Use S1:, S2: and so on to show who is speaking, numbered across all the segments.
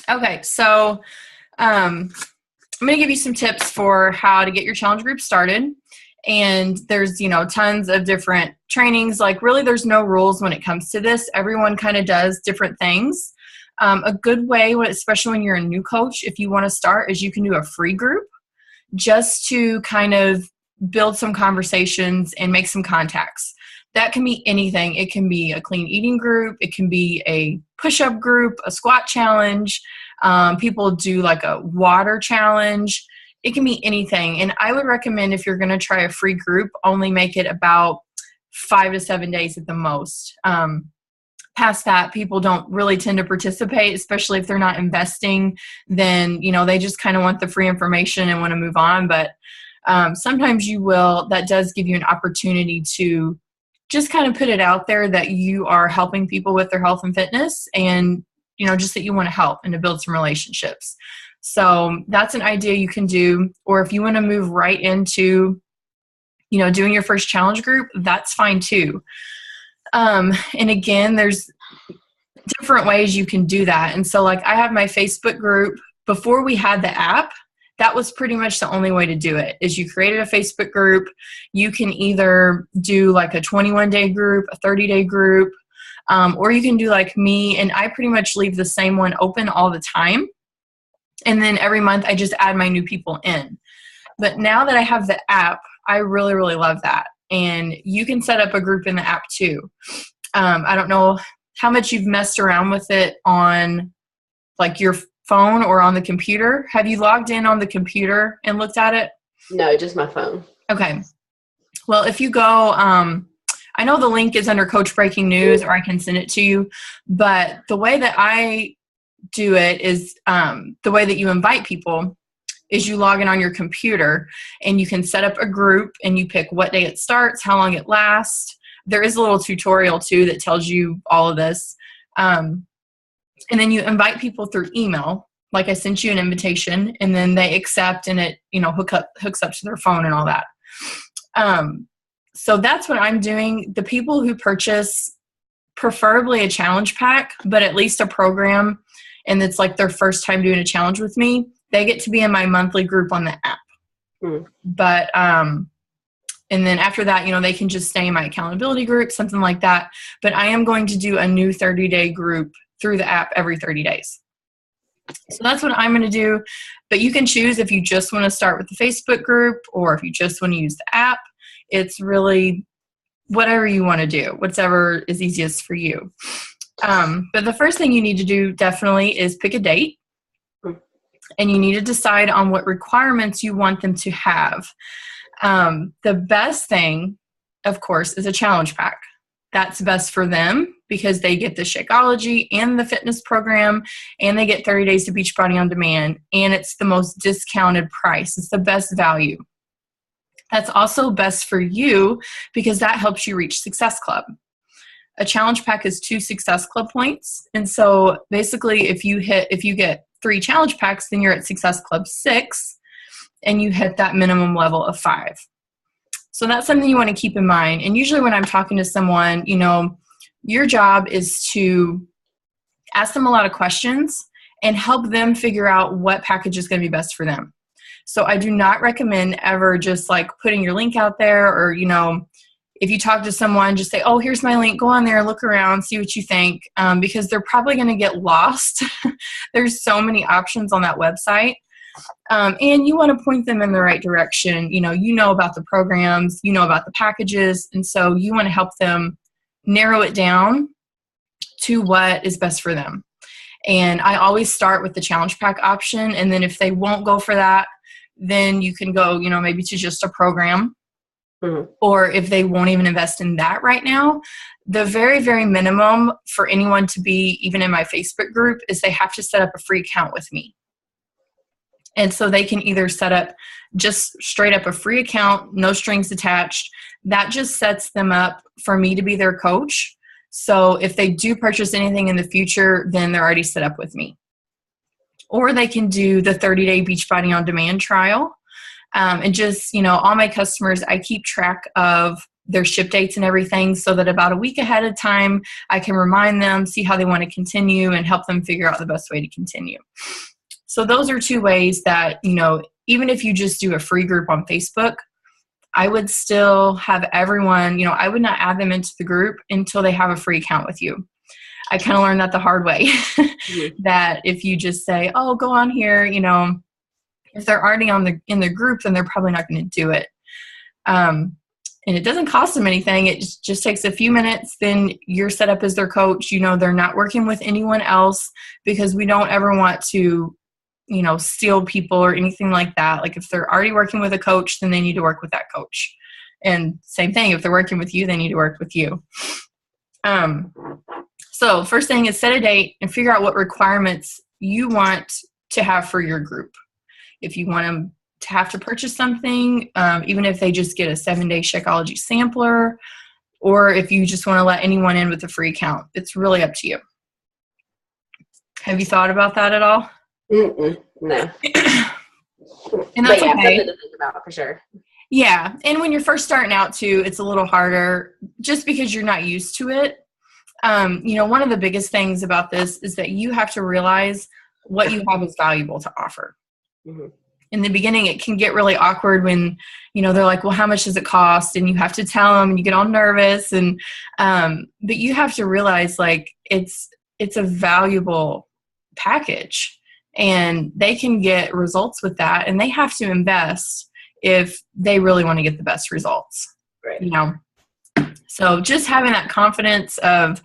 S1: Okay, so I'm going to give you some tips for how to get your challenge group started. And there's, tons of different trainings. Like, really, there's no rules when it comes to this. Everyone kind of does different things. A good way, especially when you're a new coach, if you want to start, is you can do a free group just to kind of build some conversations and make some contacts. That can be anything. It can be a clean eating group. It can be a push-up group, a squat challenge. People do like a water challenge. It can be anything. And I would recommend, if you're going to try a free group, only make it about 5 to 7 days at the most. Past that, people don't really tend to participate, especially if they're not investing. Then, they just kind of want the free information and want to move on. But sometimes you will. That does give you an opportunity to just kind of put it out there that you are helping people with their health and fitness, and just that you want to help and to build some relationships. So that's an idea you can do. Or if you want to move right into doing your first challenge group, that's fine too. And again, there's different ways you can do that. And so, like, I have my Facebook group. Before we had the app, that was pretty much the only way to do it, is you created a Facebook group. You can either do like a 21-day group, a 30-day group, or you can do like me, and I pretty much leave the same one open all the time. And then every month I just add my new people in. But now that I have the app, I really, really love that. And you can set up a group in the app too. I don't know how much you've messed around with it on like your phone or on the computer. Have you logged in on the computer and looked at it?
S2: No, just my phone.
S1: Okay. Well, if you go, I know the link is under Coach Breaking News, or I can send it to you. But the way that I do it is the way that you invite people is you log in on your computer, and you can set up a group, and you pick what day it starts, how long it lasts. There is a little tutorial too that tells you all of this. And then you invite people through email. Like, I sent you an invitation, and then they accept, and it, hooks up to their phone and all that. So that's what I'm doing. The people who purchase preferably a challenge pack, but at least a program, and it's like their first time doing a challenge with me, they get to be in my monthly group on the app. But, and then after that, they can just stay in my accountability group, something like that. But I am going to do a new 30-day group through the app every 30 days. So that's what I'm going to do. But you can choose if you just want to start with the Facebook group, or if you just want to use the app. It's really whatever you want to do, whatever is easiest for you. But the first thing you need to do definitely is pick a date. And you need to decide on what requirements you want them to have. The best thing, of course, is a challenge pack. That's best for them because they get the Shakeology and the fitness program, and they get 30 days to Beachbody on demand, and it's the most discounted price. It's the best value. That's also best for you because that helps you reach Success Club. A challenge pack is 2 Success Club points. And so basically if you get 3 challenge packs, then you're at Success Club 6, and you hit that minimum level of 5. So that's something you want to keep in mind. And usually when I'm talking to someone, your job is to ask them a lot of questions and help them figure out what package is going to be best for them. So I do not recommend ever just like putting your link out there, or, if you talk to someone, just say, oh, here's my link, go on there, look around, see what you think, because they're probably going to get lost. There's so many options on that website. And you want to point them in the right direction. You know about the programs, you know about the packages, and so you want to help them narrow it down to what is best for them. And I always start with the challenge pack option, and then if they won't go for that, then you can go, maybe to just a program. Or if they won't even invest in that right now, the very, very minimum for anyone to be even in my Facebook group is they have to set up a free account with me. And so they can either set up just straight up a free account, no strings attached. That just sets them up for me to be their coach. So if they do purchase anything in the future, then they're already set up with me. Or they can do the 30-day Beachbody on Demand trial. And just, all my customers, I keep track of their ship dates and everything, so that about a week ahead of time, I can remind them, see how they want to continue, and help them figure out the best way to continue. So those are 2 ways that, even if you just do a free group on Facebook, I would still have everyone, I would not add them into the group until they have a free account with you. I kind of learned that the hard way, that if you just say, oh, go on here, if they're already in the group, then they're probably not going to do it. And it doesn't cost them anything. It just takes a few minutes. Then you're set up as their coach. They're not working with anyone else, because we don't ever want to, steal people or anything like that. Like, if they're already working with a coach, then they need to work with that coach. And same thing, if they're working with you, they need to work with you. So first thing is set a date and figure out what requirements you want to have for your group. If you want them to have to purchase something, even if they just get a 7-day Shakeology sampler, or if you just want to let anyone in with a free account, it's really up to you. Have you thought about that at all?
S2: No.
S1: And that's okay.
S2: Something to think about for sure.
S1: Yeah, and when you're first starting out too, it's a little harder just because you're not used to it. One of the biggest things about this is that you have to realize what you have is valuable to offer. Mm-hmm. In the beginning, it can get really awkward when, they're like, well, how much does it cost? And you have to tell them, and you get all nervous. And, but you have to realize, like, it's a valuable package, and they can get results with that, and they have to invest if they really want to get the best results. Right. So just having that confidence of,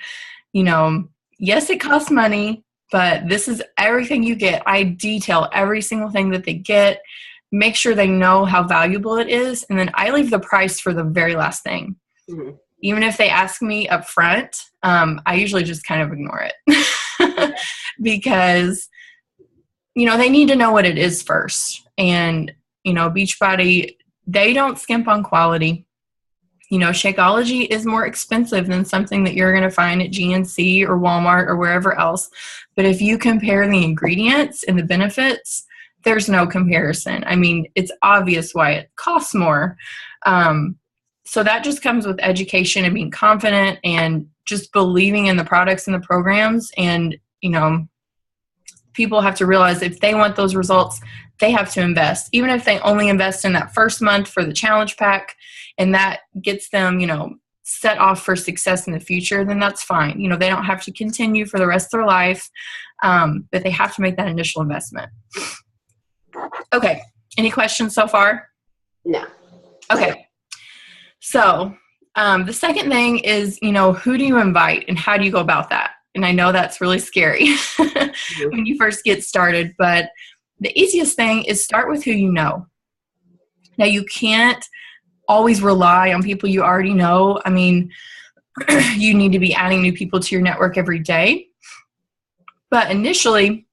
S1: yes, it costs money, but this is everything you get. I detail every single thing that they get, make sure they know how valuable it is. And then I leave the price for the very last thing. Mm-hmm. Even if they ask me up front, I usually just kind of ignore it because, they need to know what it is first. And, Beachbody, they don't skimp on quality. Shakeology is more expensive than something that you're going to find at GNC or Walmart or wherever else. But if you compare the ingredients and the benefits, there's no comparison. I mean, it's obvious why it costs more. So that just comes with education and being confident and just believing in the products and the programs. And, people have to realize if they want those results, they have to invest. Even if they only invest in that first month for the challenge pack, and that gets them, set off for success in the future, then that's fine. They don't have to continue for the rest of their life, but they have to make that initial investment. Okay. Any questions so far?
S2: No.
S1: Okay. So the second thing is, who do you invite and how do you go about that? And I know that's really scary when you first get started, but the easiest thing is start with who you know. Now, you can't always rely on people you already know. I mean, you need to be adding new people to your network every day. But initially,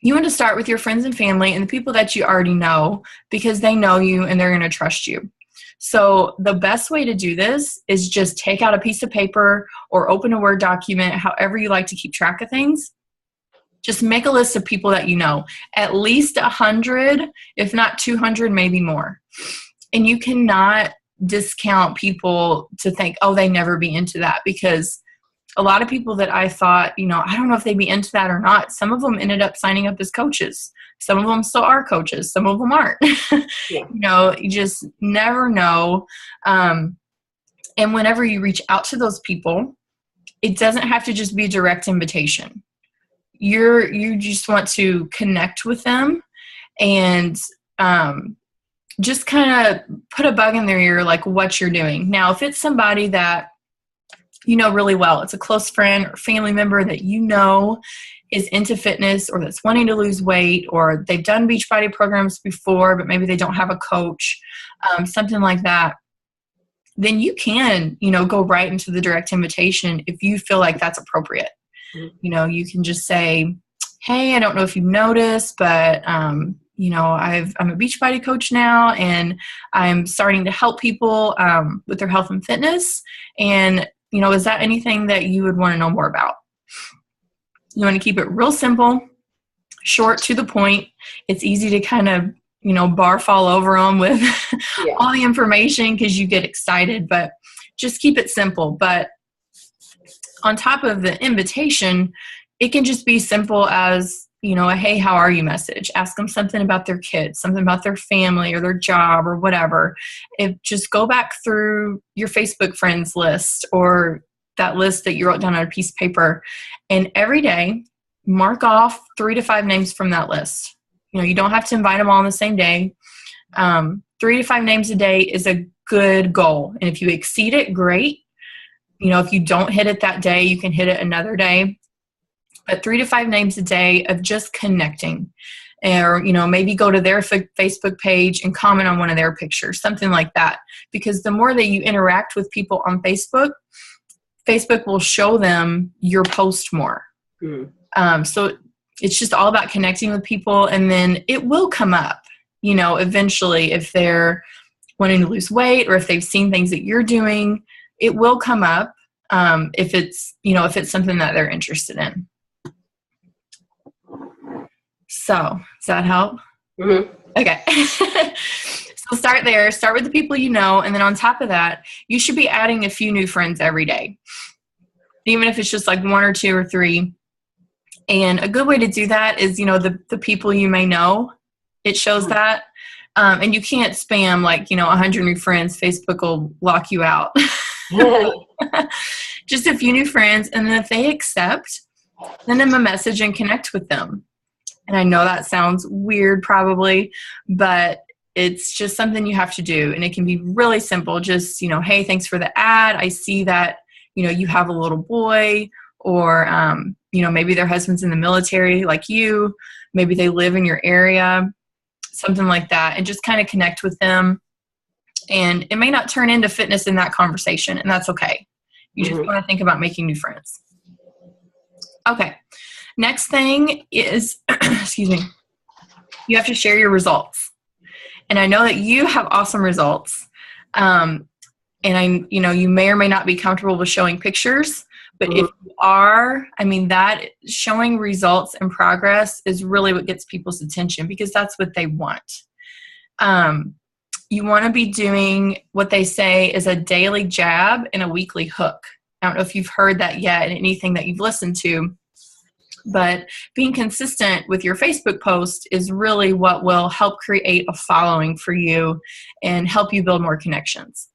S1: you want to start with your friends and family and the people that you already know, because they know you and they're going to trust you. So the best way to do this is just take out a piece of paper or open a Word document, however you like to keep track of things. Just make a list of people that you know, at least 100, if not 200, maybe more. And you cannot discount people to think, oh, they never be into that, because a lot of people that I thought, I don't know if they'd be into that or not. Some of them ended up signing up as coaches. Some of them still are coaches. Some of them aren't. Yeah. You just never know. And whenever you reach out to those people, it doesn't have to just be a direct invitation. You just want to connect with them and just kind of put a bug in their ear, like what you're doing. Now, if it's somebody that you know really well, it's a close friend or family member that is into fitness, or that's wanting to lose weight, or they've done Beachbody programs before, but maybe they don't have a coach, something like that, then you can, go right into the direct invitation if you feel like that's appropriate. Mm-hmm. You can just say, hey, I don't know if you've noticed, but, I'm a Beachbody coach now, and I'm starting to help people with their health and fitness. And, is that anything that you would want to know more about? You want to keep it real simple, short, to the point. It's easy to kind of barf all over them with
S2: Yeah.
S1: all the information because you get excited, but just keep it simple. But on top of the invitation, it can just be simple as, a hey, how are you message. Ask them something about their kids, something about their family or their job or whatever. Just go back through your Facebook friends list or that list that you wrote down on a piece of paper, and every day mark off 3 to 5 names from that list. You don't have to invite them all on the same day. 3 to 5 names a day is a good goal. And if you exceed it, great. If you don't hit it that day, you can hit it another day. But 3 to 5 names a day of just connecting. Or, maybe go to their Facebook page and comment on one of their pictures, something like that. Because the more that you interact with people on Facebook, Facebook will show them your post more. So it's just all about connecting with people, and then it will come up, eventually if they're wanting to lose weight or if they've seen things that you're doing, it will come up if it's something that they're interested in. So does that help?
S2: Mm-hmm.
S1: Okay. So start there. Start with the people you know, and then on top of that, you should be adding a few new friends every day, even if it's just like 1 or 2 or 3. And a good way to do that is, the people you may know, it shows that. And you can't spam 100 new friends. Facebook will lock you out. Just a few new friends. And then if they accept, send them a message and connect with them. And I know that sounds weird probably, but it's just something you have to do. And it can be really simple. Just, hey, thanks for the ad. I see that, you have a little boy, or, maybe their husband's in the military like you. Maybe they live in your area, something like that. And just kind of connect with them. And it may not turn into fitness in that conversation, and that's okay. You just want to think about making new friends. Okay. Next thing is, excuse me, you have to share your results. And I know that you have awesome results. And you may or may not be comfortable with showing pictures, but if you are, that showing results and progress is really what gets people's attention, because that's what they want. You want to be doing what they say is a daily jab and a weekly hook. I don't know if you've heard that yet in anything that you've listened to, but being consistent with your Facebook post is really what will help create a following for you and help you build more connections.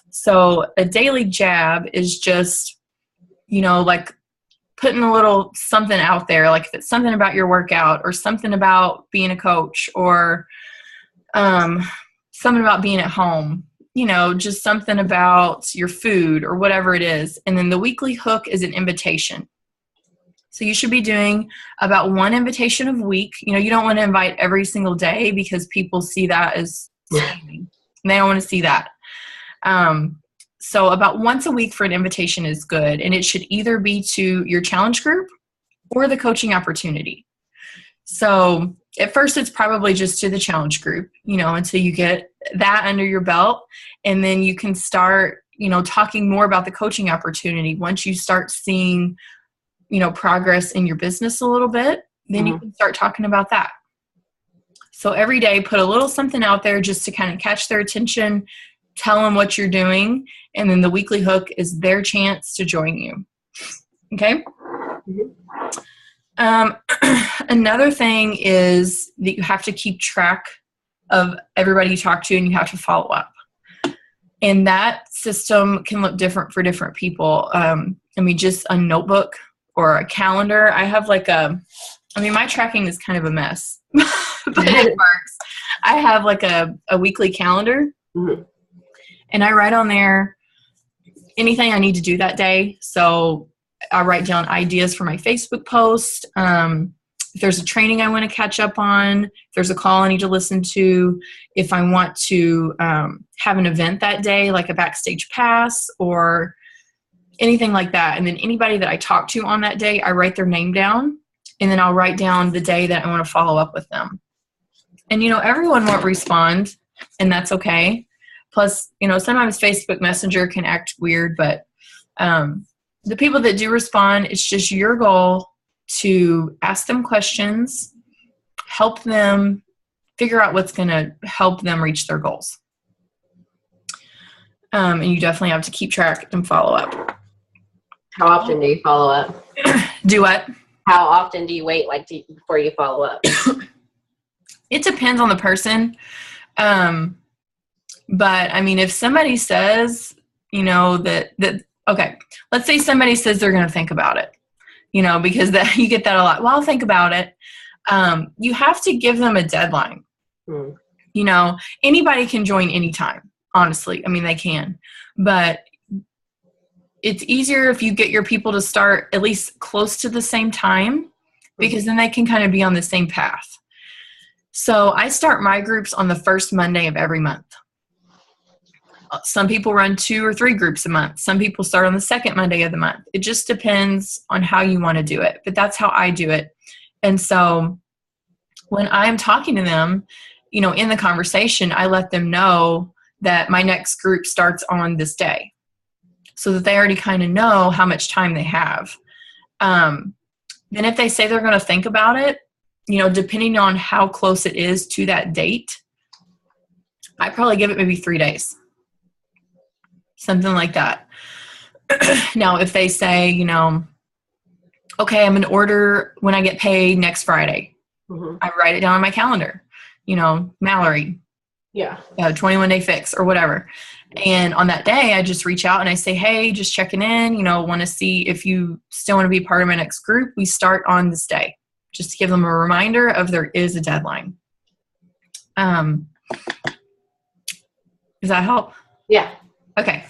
S1: So a daily jab is just, putting a little something out there, like if it's something about your workout or something about being a coach or something about being at home, just something about your food or whatever it is. And then the weekly hook is an invitation. So you should be doing about 1 invitation a week. You don't want to invite every single day because people see that as scamming. And they don't want to see that. So about once a week for an invitation is good. And it should either be to your challenge group or the coaching opportunity. So at first it's probably just to the challenge group, until you get that under your belt. And then you can start, talking more about the coaching opportunity. Once you start seeing progress in your business a little bit, then you can start talking about that. So every day, put a little something out there just to kind of catch their attention, tell them what you're doing, and then the weekly hook is their chance to join you. Okay? Another thing is that you have to keep track of everybody you talk to, and you have to follow up. And that system can look different for different people. Just a notebook or a calendar. I have my tracking is kind of a mess, but it works. I have a weekly calendar, and I write on there anything I need to do that day. So I write down ideas for my Facebook post. If there's a training I want to catch up on, if there's a call I need to listen to, if I want to have an event that day, like a backstage pass or anything like that. And then anybody that I talk to on that day, I write their name down, and then I'll write down the day that I want to follow up with them. And, everyone won't respond, and that's okay. Plus, sometimes Facebook Messenger can act weird, but the people that do respond, it's just your goal to ask them questions, help them figure out what's going to help them reach their goals. And you definitely have to keep track and follow up.
S2: How often do you follow up?
S1: Do what?
S2: How often do you wait before you follow up?
S1: It depends on the person. But I mean, if somebody says, that okay, let's say somebody says they're going to think about it, because you get that a lot. Well, I'll think about it. You have to give them a deadline. Anybody can join anytime, honestly. I mean, they can, but it's easier if you get your people to start at least close to the same time, because then they can kind of be on the same path. So I start my groups on the first Monday of every month. Some people run 2 or 3 groups a month. Some people start on the second Monday of the month. It just depends on how you want to do it, but that's how I do it. And so when I'm talking to them, in the conversation, I let them know that my next group starts on this day, so that they already kind of know how much time they have. Then if they say they're going to think about it, depending on how close it is to that date, I probably give it maybe 3 days. Something like that. Now, if they say, okay, I'm going to order when I get paid next Friday. I write it down on my calendar, Mallory.
S2: Yeah.
S1: 21-day fix or whatever. And on that day, I just reach out and I say, hey, just checking in, want to see if you still want to be part of my next group. We start on this day, just to give them a reminder of there is a deadline. Does that help?
S2: Yeah.
S1: Okay.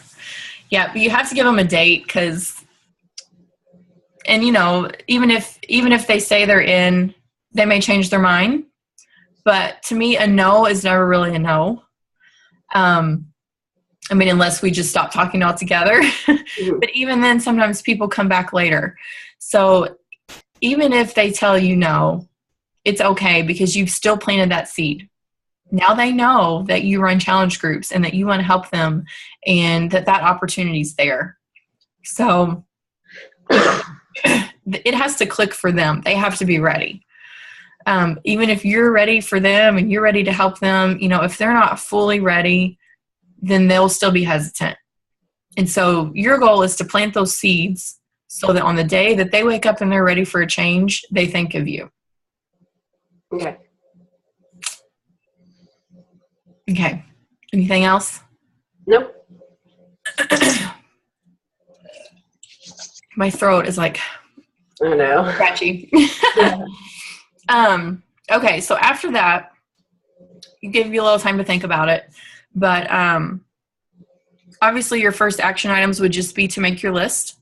S1: Yeah, but you have to give them a date and even if they say they're in, they may change their mind. But to me, a no is never really a no. Unless we just stop talking altogether. But even then, sometimes people come back later. So even if they tell you no, it's okay, because you've still planted that seed. Now they know that you run challenge groups and that you want to help them and that opportunity's there. So it has to click for them. They have to be ready. Even if you're ready for them and you're ready to help them, if they're not fully ready, then they'll still be hesitant. And so your goal is to plant those seeds so that on the day that they wake up and they're ready for a change, they think of you.
S2: Okay.
S1: Okay. Anything else?
S2: Nope.
S1: My throat is like,
S2: I know.
S1: Scratchy. Okay. So after that, you give you a little time to think about it. But obviously your first action items would just be to make your list,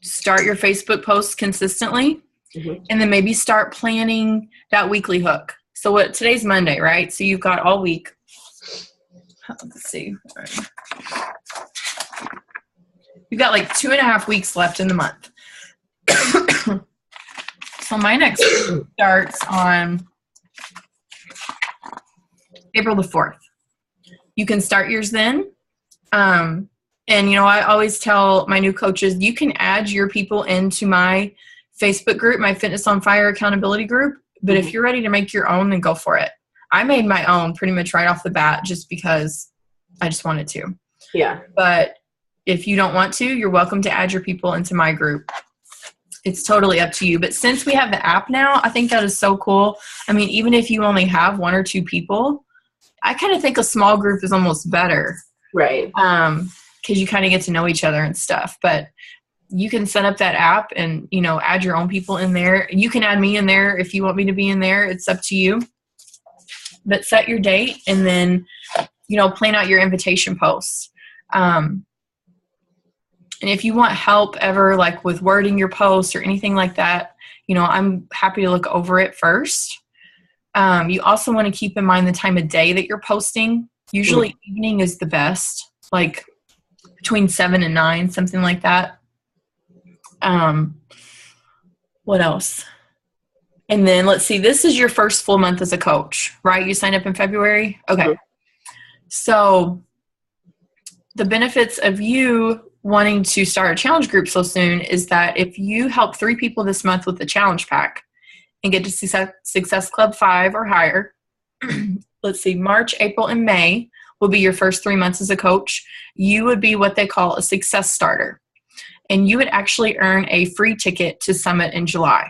S1: start your Facebook posts consistently, and then maybe start planning that weekly hook. So today's Monday, right? So you've got all week. Let's see. You've got like 2.5 weeks left in the month. So my next starts on April the 4th. You can start yours then. And, I always tell my new coaches, you can add your people into my Facebook group, my Fitness on Fire accountability group. But if you're ready to make your own, then go for it. I made my own pretty much right off the bat just because I just wanted to.
S2: Yeah.
S1: But if you don't want to, you're welcome to add your people into my group. It's totally up to you. But since we have the app now, I think that is so cool. Even if you only have 1 or 2 people, I kind of think a small group is almost better.
S2: Right.
S1: Because you kind of get to know each other and stuff. But you can set up that app and, add your own people in there. You can add me in there if you want me to be in there. It's up to you. But set your date and then, plan out your invitation posts. And if you want help ever, like with wording your posts or anything like that, I'm happy to look over it first. You also want to keep in mind the time of day that you're posting. Usually evening is the best, like between 7 and 9, something like that. What else? And then let's see, this is your first full month as a coach, right? You signed up in February? Okay. So the benefits of you wanting to start a challenge group so soon is that if you help 3 people this month with the challenge pack and get to Success Club 5 or higher, let's see, March, April, and May will be your first 3 months as a coach. You would be what they call a success starter. And you would actually earn a free ticket to Summit in July.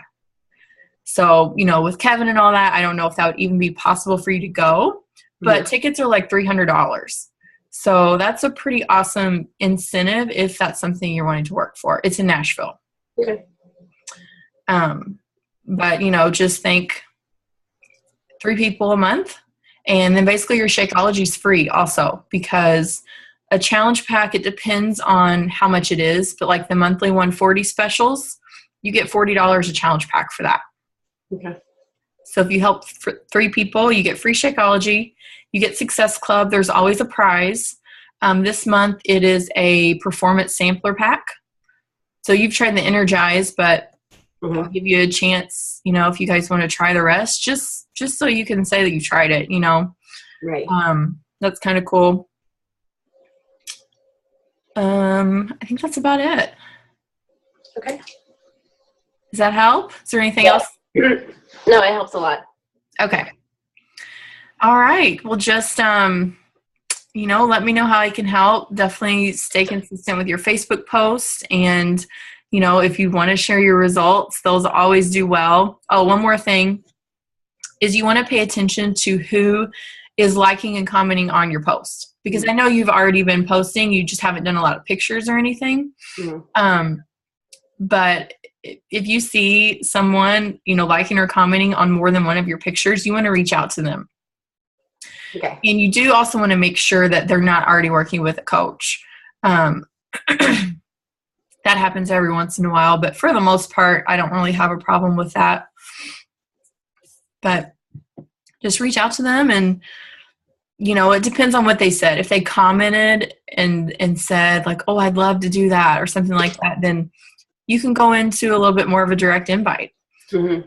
S1: So, with Kevin and all that, I don't know if that would even be possible for you to go, but tickets are like $300. So that's a pretty awesome incentive if that's something you're wanting to work for. It's in Nashville.
S2: Okay.
S1: But, just think 3 people a month. And then basically your Shakeology is free also, because a challenge pack, it depends on how much it is. But like the monthly 140 specials, you get $40 a challenge pack for that.
S2: Okay.
S1: So if you help 3 people, you get free Shakeology. You get Success Club. There's always a prize. This month it is a performance sampler pack. So you've tried the Energize, but I'll give you a chance, if you guys want to try the rest, just so you can say that you tried it,
S2: Right.
S1: That's kind of cool. I think that's about it.
S2: Okay.
S1: Does that help? Is there anything else?
S2: No, it helps a lot.
S1: Okay. All right. Well, just, let me know how I can help. Definitely stay consistent with your Facebook posts. And, if you want to share your results, those always do well. Oh, one more thing is you want to pay attention to who is liking and commenting on your post. Because I know you've already been posting. You just haven't done a lot of pictures or anything. But if you see someone, liking or commenting on more than one of your pictures, you want to reach out to them.
S2: Okay.
S1: And you do also want to make sure that they're not already working with a coach. That happens every once in a while, but for the most part, I don't really have a problem with that. But just reach out to them, and it depends on what they said. If they commented and said like, "Oh, I'd love to do that," or something like that, then you can go into a little bit more of a direct invite.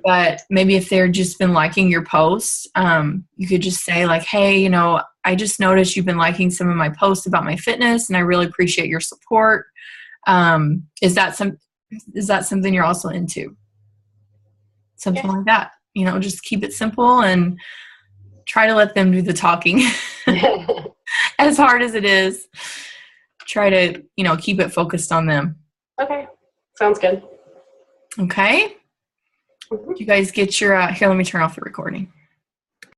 S1: But maybe if they're just been liking your posts, you could just say like, "Hey, I just noticed you've been liking some of my posts about my fitness, and I really appreciate your support. Is that something you're also into?" Something like that. Just keep it simple and try to let them do the talking. As hard as it is, try to, keep it focused on them.
S2: Okay. Sounds good.
S1: Okay. You guys get your, here, let me turn off the recording.